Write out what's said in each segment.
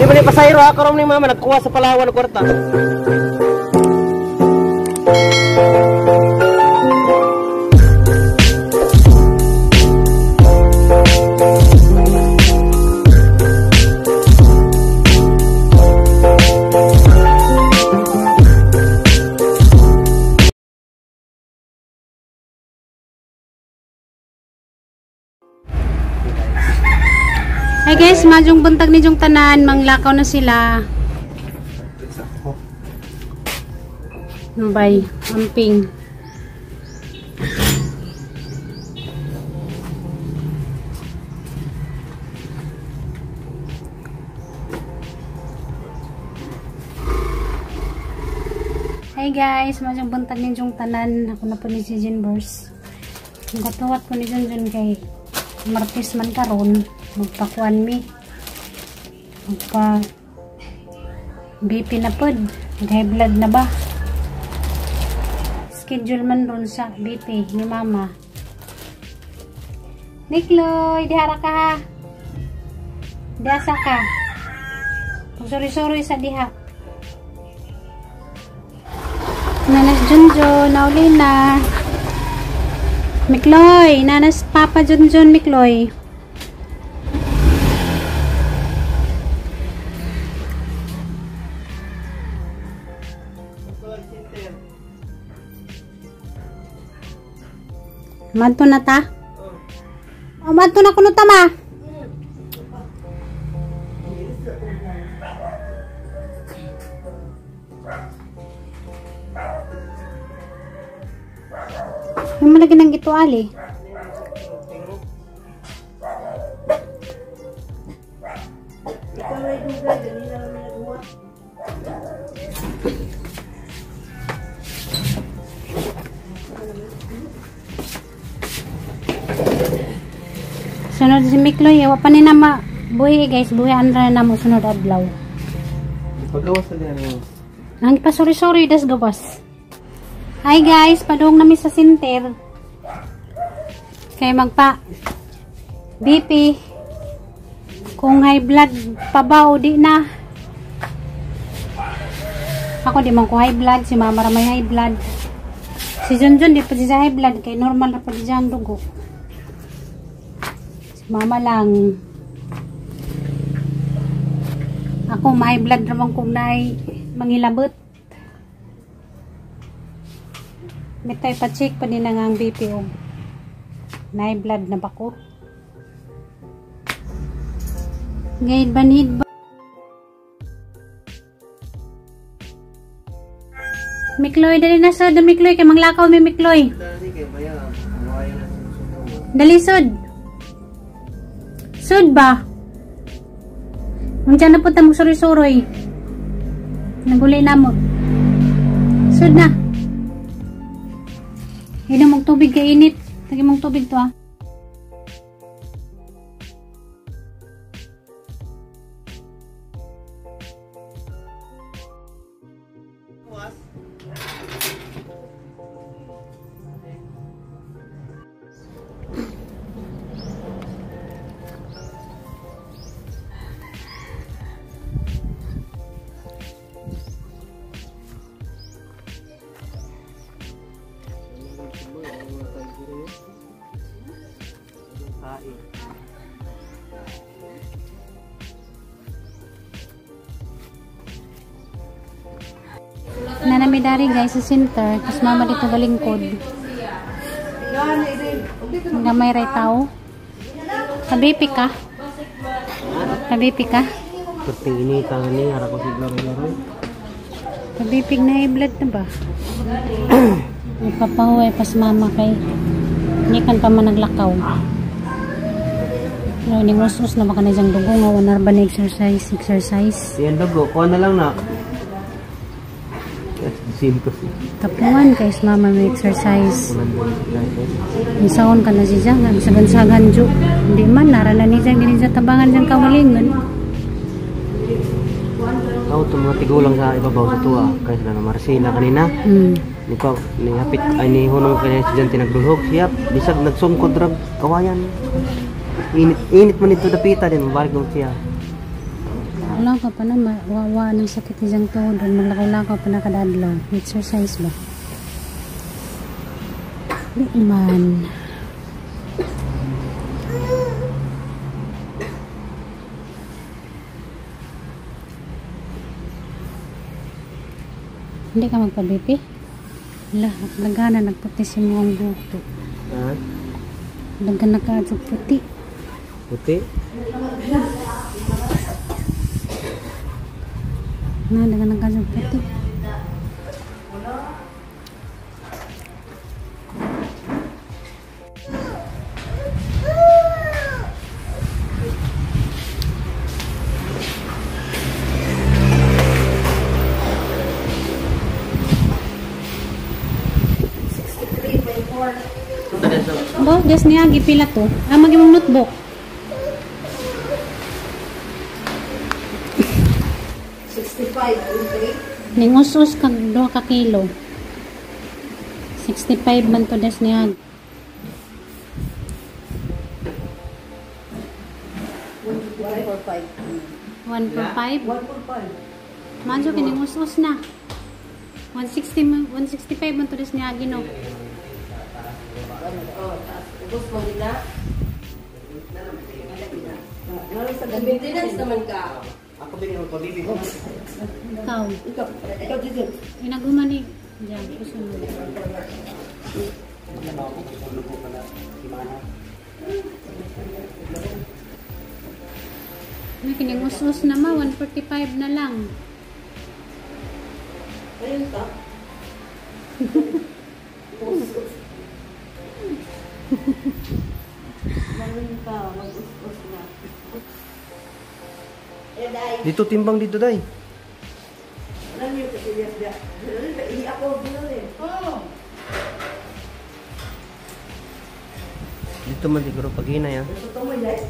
Di ba ni pasayro ako ron ni mama nagkuha sa Palawan ng kwarta. Hi guys, majong buntag ni jong tanan, manglakaw na sila. Bay, amping. Hi guys, majong buntag ni jong tanan. Ako na po ni si Jinbers. Ang katuwat po ni Junjun kay Martis man karon. Magpakuan mi magpa BP na pod, high blood na ba, schedule man ron sa BP ni mama. Nikloy, dihara ka ha, diasa ka, pagsuri-suri sa diha. Nanas Junjun, nauli na Mikloy, nanas Papa Junjun Mikloy. Manto na ta? Oh, manto na kuno ta ma. Yung malagi nang gito ali. Sunod si Mikloy, wa pa ni na buhi guys, buhi andra na mo sunod adlaw. Pagawas na din. Ang pasuri-suri das gawas. Hi guys, padung nami sa center. Kay magpa BP. Kung high blood pabaw di na. Ako di man ko high blood, si mama ra may high blood. Si Junjun di pa siya high blood kay normal ra pa di ang dugo. Mama lang. Ako may blood ramang kung naay mangilabot. May tayo pa-check pa din ang BPO. Naay blood na ba ko? Gayad banhid ba? Mikloy, dali na sod. Mikloy, kay manglakaw may Mikloy. Dali sod. Sud ba? Nandiyan na po tayo magsuroy-suroy. Nagulay na mo. Sud na. Hindi mong tubig kainit. Lagi mong tubig to ha. Nanamidari guys sa center, tapos mama dito galingkod. Gamay ray tao. Kabipi ka? Kabipi ka? Perting ini tangan ni harap ko sigla rin. Kabipig na blood na ba? Ipapahuway pas mama kay hindi kan pa man naglakaw. Pero ni musus na baka na diyang dugo nga wanar ba na exercise. Yan dugo, kuha na lang na. Tapuan kay mama may exercise. Isaon ka na siya nga sagan-sagan jo. Hindi man naranan ni siya gini sa tabangan siyang kawalingan. Ako ito mga tigulang sa ibabaw sa tuwa kaya sila na Marcela kanina. Nihapit ay ni hunong kaya siya tinagdulhog siya bisag nagsungkod drag kawayan. Init man ito dapita din mabalik nung siya. Lakaw pa na, wawa ng sakit isang tuhod. Maglakaw-lakaw pa na kadadlaw. Exercise ba? Di man. Hindi ka magpa-BP? Lagana, nagputi si mo ang buhok. Ha? Lagana ka sa puti. Puti? Lagana ka sa puti. Bo, des niya gipila to. Magimong notebook. 65. Ningusus kag 2 ka kilo. 65 man to des niya. 1 for 5. 145. Manjo kiningusus na. 165 man to des niya gino. Ubus mo nila. Maintenance naman ka. Ako din yung pabibig ko. Ikaw dito. Inaguman ni diyan kusunod. May kiningusus na 145 na lang. Ayun ka. Mag-us-us na. Dito timbang dito, day. Alam niyo kasi niya. Hindi ako binuli. Oo. Dito man siguro pag hinay, ha? Ito mo yan.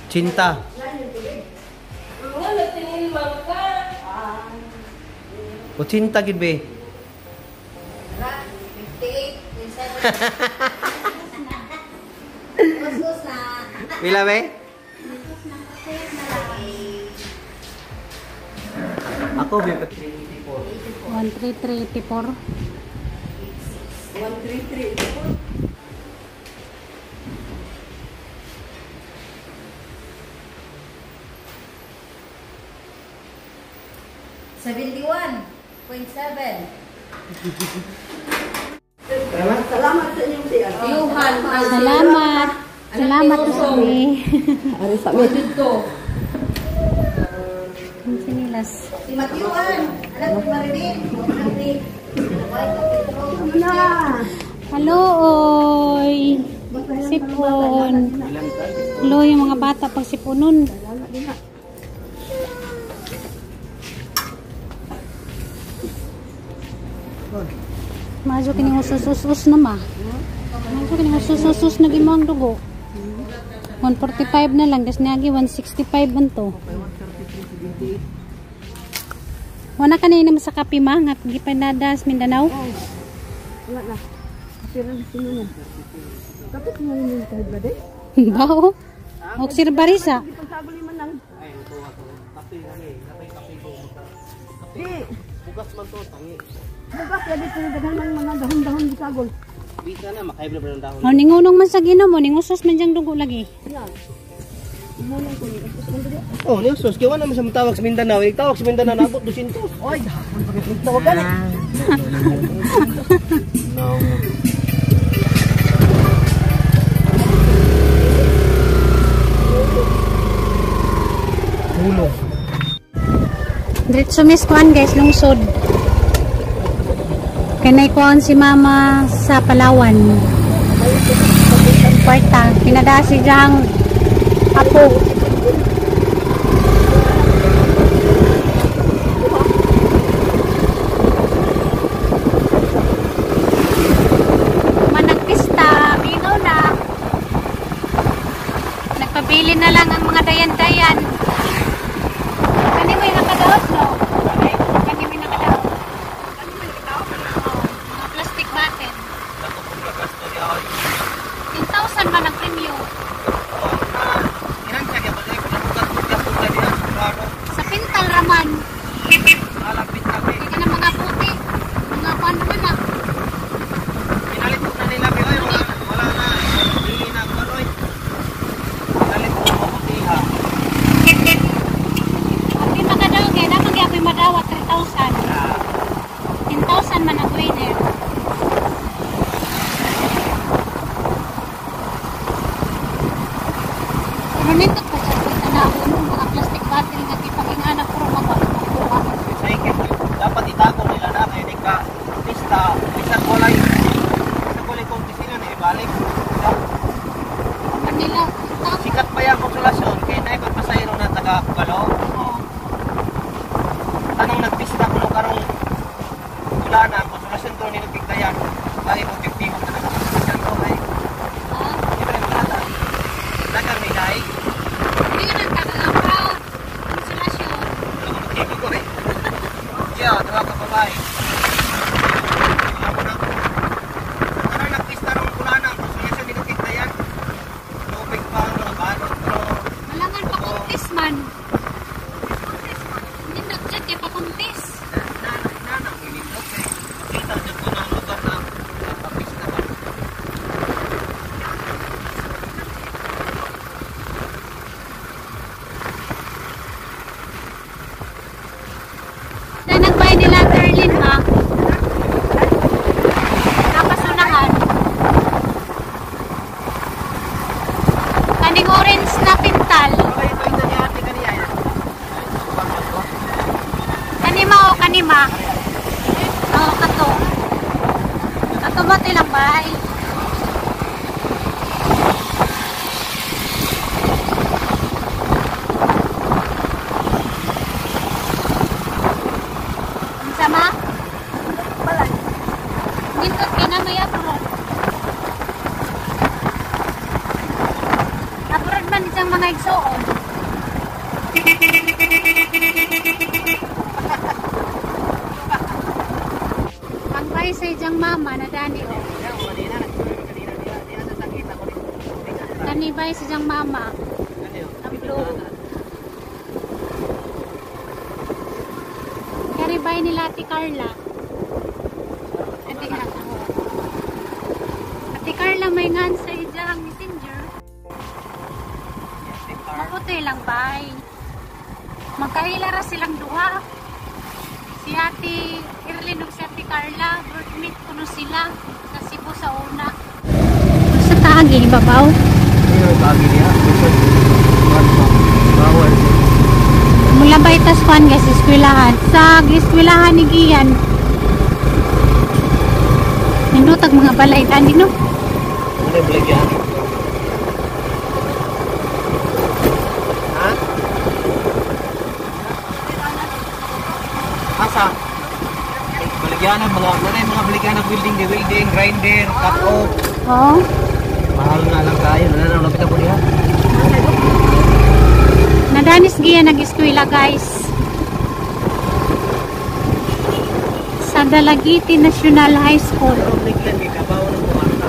Cinta. Wala tingin ka. O cinta gid be. 58, 27. Us-us na. Pila be? Ako be 13384. 133. 71.7. Salamat sa inyong tiyan. Yuhan. Salamat. Salamat to sa ni. Ari sa mi dito. Ang sinilas. Si Matyuan. Anak ko marinig. Hello, oy. Sipon. Hello, yung mga bata pag siponon. Majo kini usus-usus na ma. Majo kini usus-usus na gimong dugo. 145 na lang, das nagi 165 man to. Wala ka na sa kape ma, nga gipanadas Mindanao. Wala na. Pero sino na? Kapit mo yung kahit ba de? Bao. Oksir barisa. Pagsagol man lang. Bukas man to, tangi. Bukas ya dito daghan man mga dahon-dahon di sagol. Bisa na makaiba na ng dahon. O ningunong man sa Ginoo, ningusos man jang dugo lagi. Yan. Imunay ko ni. Oh, ni sus, kaya wala man sa tawag sa Mindanao. Tawag sa Mindanao nabot 200. Oy, dahon pag tawag gani. No. Hulog. Diretso mis kuan guys, lungsod. Kanay kuan si mama sa Palawan. Kwarta, pinadasi diyang apo. Managpista, binaw na. Nagpabili na lang ang mga dayan-dayan. Kani mo yung nakadaot, no? Kani mo yung nakadaot. Mga plastic bottle. 10,000 man ang premyo. Ilan siya kaya bagay ko lang puta diya sigurado. Sa pintal raman. Malapit na Hindi ka na mga puti. Mga kuan naman na. pinalit ko na nila pero wala na. Hindi na karoy. Pinalit ko na putiha. Abi magadaw kay na magyapon madawa 3,000. 10,000 man ang winner. Pero nito pa sa tanawon mga plastic battery nga ipakingana puro makuha. Cycle dapat itago nila na kaya di ka pista isang kulay kung pisino na ibalik. Manila. Sikat pa yung konsolasyon kaya na ikot pasayro na taga Balo. Anong nagpista ko nung karong wala na konsolasyon ko nilagpigtayan lagi mo pipihon na nagpigtayan ko ay libre mo nata nagar may daig Hindi ka nagkakalaw. Insulasyon. wala ko magkiko ko eh yeah, tawa ka babae wala mo na ano nagpista nung wala na konsolasyon nilagpigtayan lubig pa ang mga balot pero Malangan pa kuntis man. Hindi nag-check kay pa kuntis. nanang inindot eh kita dyan ko ng lugar na nagpapista ba Dahil nagbay nila Terlin ha. Napasunahan. Kaning orange na pintal. okay ito ito ni ate kaniya yan Kanima o kanima? Oo, kato. Kato ba tilang bahay? Ang sama? Gintot ka na may abroad. Abroad man isang mga igsoon. Ang bahay sa ijang mama na dani o. Kani bahay sa ijang mama. Ang blue. Kari bahay nila Ate Carla. Ate nga. Ate Carla may ngan sa ijang messenger. Maputi lang bahay. Magkahilara silang duha. Si Ate Irlin ug si Ate Carla, workmate kuno sila sa Cebu sa una. Sa Taagi, babaw. Ano yung bagi niya? Bawal. Mula ba itas kuan guys, eskwelahan. Sa eskwelahan ni Gian. Nindutag mga balay tani no. Ano yung balik yan? Ha? Asa? Baligyan ng mga baligyan ng building, grinder, cut-off. Oh. Mahal nga lang kayo. Nananalapit ako niya. Nadanis Gian nag-eskwela guys. Sa Dalagiti National High School. Naglan kay kabaw ng buwanta.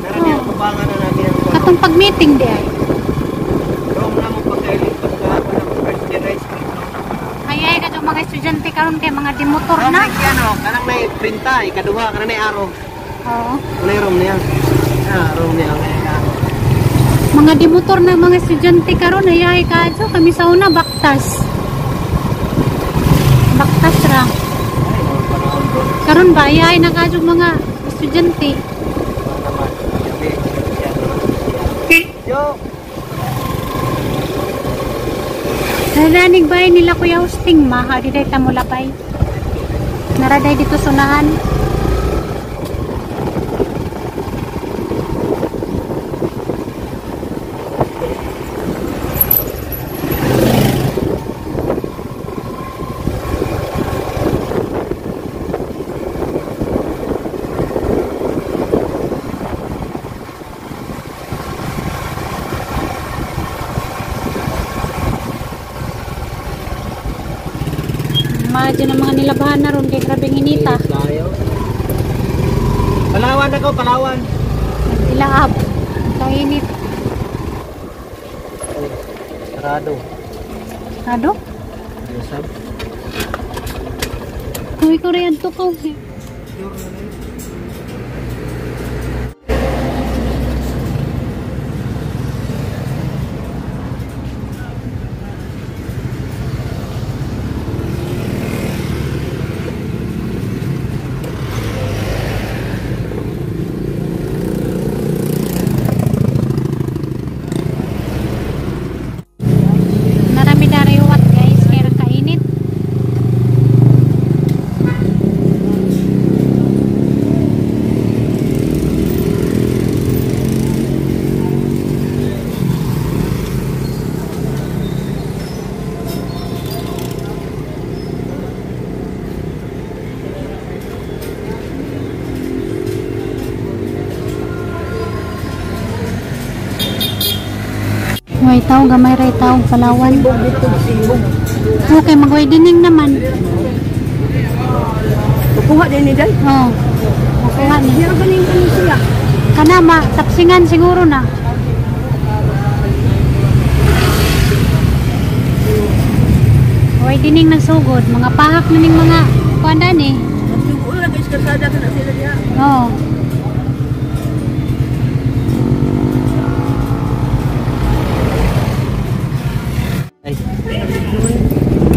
Meron yung kubangan na natin ang buwan. Katong pag-meeting di ay. Rome na mo pagkailin pagkakon ng first year high school. Ay kadto mga estudyante karon kay mga demotor Rome na. na ano, kanang may printa, ikaduha, kanang may araw. Oo. Ano yung Rome niya? Rome niya. Mga demotor na mga estudyante karon ay kadto kami sa una baktas. Baktas ra. Ay, mga panahon doon. Karon ba ay na kadto mga estudyante. Naman. Yo! Naranig ba nila Kuya Husting maha di day ta mo lapay. Naraday dito sunahan. Madyo ng mga nilabahan na ron kay grabing inita. Tayo. Palawan ako, Palawan. Nagdilaab. Kainit. Sarado. Ado? Yusab. Kuwi ko rin to ka. Narami dariwat guys, kaya kainit. Way tao, gamay ray tao, Palawan. Okay, mag-way dining naman. Kukuha din ni Day. Oh. Kuha ni. Pero galing kanin sila. Kana ma, tapsingan siguro na. Way dining nagsugod, mga pahak na ning mga kuandan eh. Siguro lang guys, kasada ka na sila niya. Oh. Ay.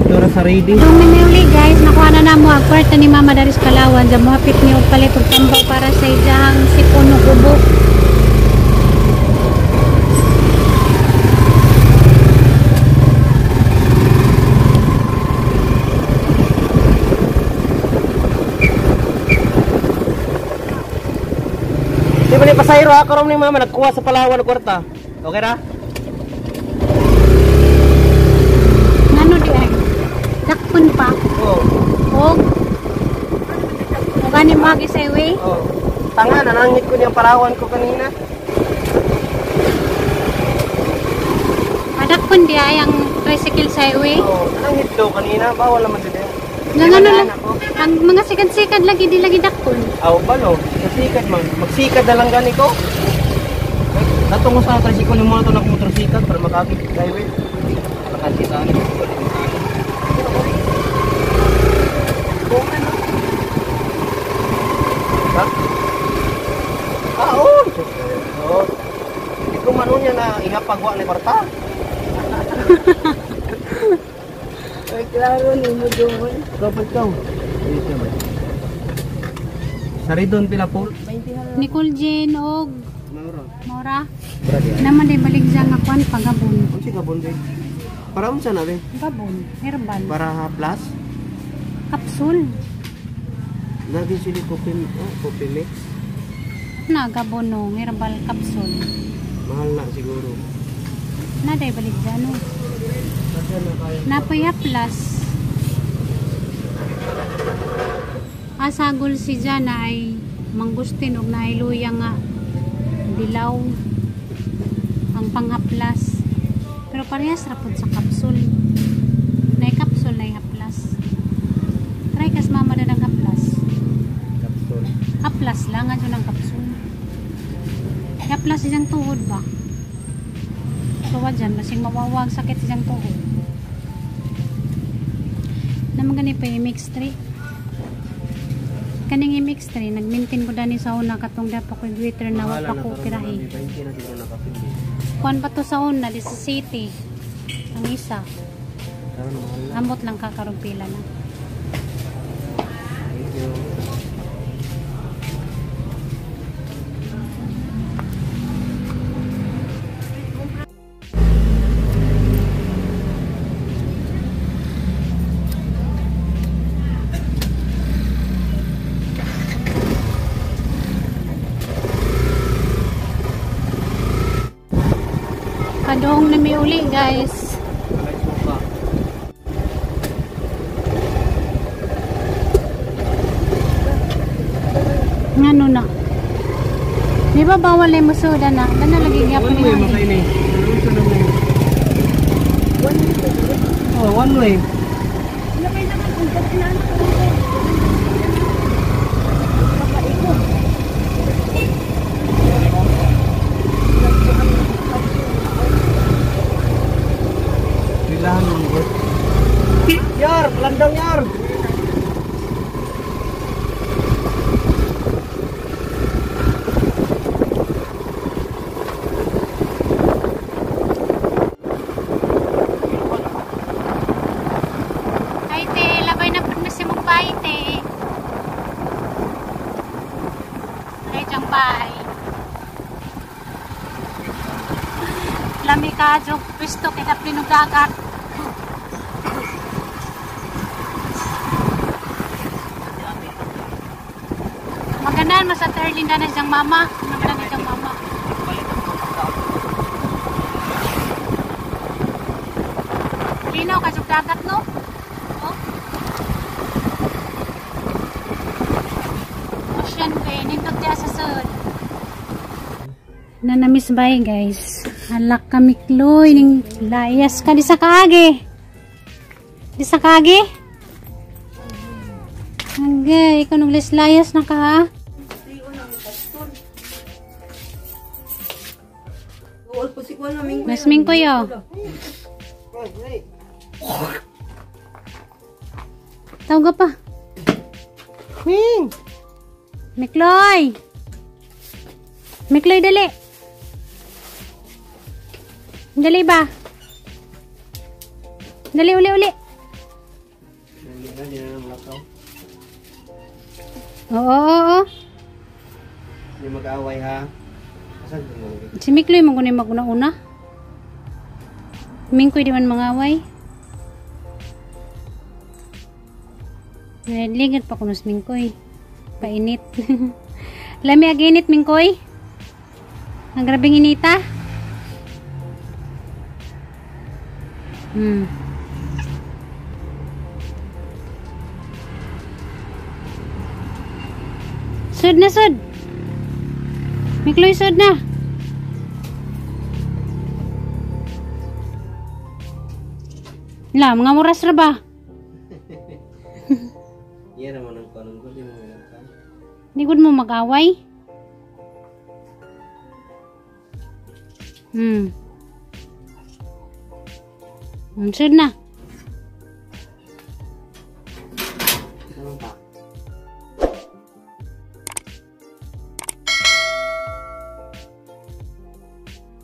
Ito ra sa ready. Itong minuli guys, nakuha na namo ang kwarta ni Mama Daris Palawan. Diyan mo hapit niyo palit og tambaw para sa ijahang sipon o kubo. Di ba ni pasayro ha? Karoon ni mama nagkuha sa Palawan ng kwarta. Okay na? Ngano di ay? Dakpon pa. Oo. Og gani mo agi sa way. Oo. Tanga, nanangit ko niyang Palawan ko kanina. Adakpon di ay ang tricycle sa way. Oo. Nanangit daw kanina. Bawal naman din. Ngano lang. Ang mga sikad-sikad lagi di lagi dakpon. Aw ba no? Magsikad man. Magsikad na lang gani ko. Dato mo sa tricycle yung mga ito nagmotorsikad para makakit highway. Makakita ni. Ha? Oo. Oo. Hindi ko man niya na ihapagwa ni kwarta. Ay, klaro ni mo doon. Dapat ka. Saridon pila po. Nicole Jean og Mauro. Mora. Brady. Naman di balik dyan nga kwan pagabon. Kung si Gabon din. Para unsa na din? Gabon, herbal. Para plus. Kapsul. Lagi sila coffee mix. Na gabon no, herbal kapsul. Mahal na siguro. Na di balik dyan no. Napaya plus. Asagol si Jana ay mangustin og nailuya nga dilaw ang panghaplas. Pero parehas rapod sa kapsul. Nay kapsul nay haplas. Try kas mama na ng haplas. Capsule. Haplas lang ang ang kapsul. Haplas siyang tuhod ba? Tuwa dyan, masing mawawag sakit siyang tuhod. Naman gani pa yung mix 3. Kaning i-mix 3, nag-maintain ko dani sa una katong dapat ko glitter na wala pa ko pirahi. 20 na siguro nakapindi. Kuan pa to sa una, di sa city. Ang isa. Karon mahal na. Ambot lang kakarong pila na. Thank you. Kadong na may uli guys. May suka. Ngano na? Di ba bawal ay musuda na? Dana lagi gyapon One ni way uli. makay ni. Ano na mo? Oh, one way. babay. Lami ka jog pisto kaya pinugagat. Magandaan mas at early na siyang mama. Magandaan na siyang mama. Linaw ka jog dagat no? Oh. Ocean way nindot dia sa sud. Nanamis bay guys. Halak kami kloy ning layas ka di sa kaage. Di sa kaage? Hangga, ikaw nung layas na ka ha? Mas ming ko yo. Tawag pa. Ming! Mikloy! Mikloy dali! Dali ba? Dali uli. Hindi na malakaw. Oo. Hindi mag-away ha. Asan mo? Si Mikloy magunay maguna-una. Mingkoy di man mangaway. Ligad pa kunos Mingkoy. Painit. Lami aginit Mingkoy. Ang grabing inita. Sud na sud. Mikloy sud na. La, mga muras ra ba? Iya naman ang kanong ko, di mo malakaw. Di gud mo mag-away. Sud na.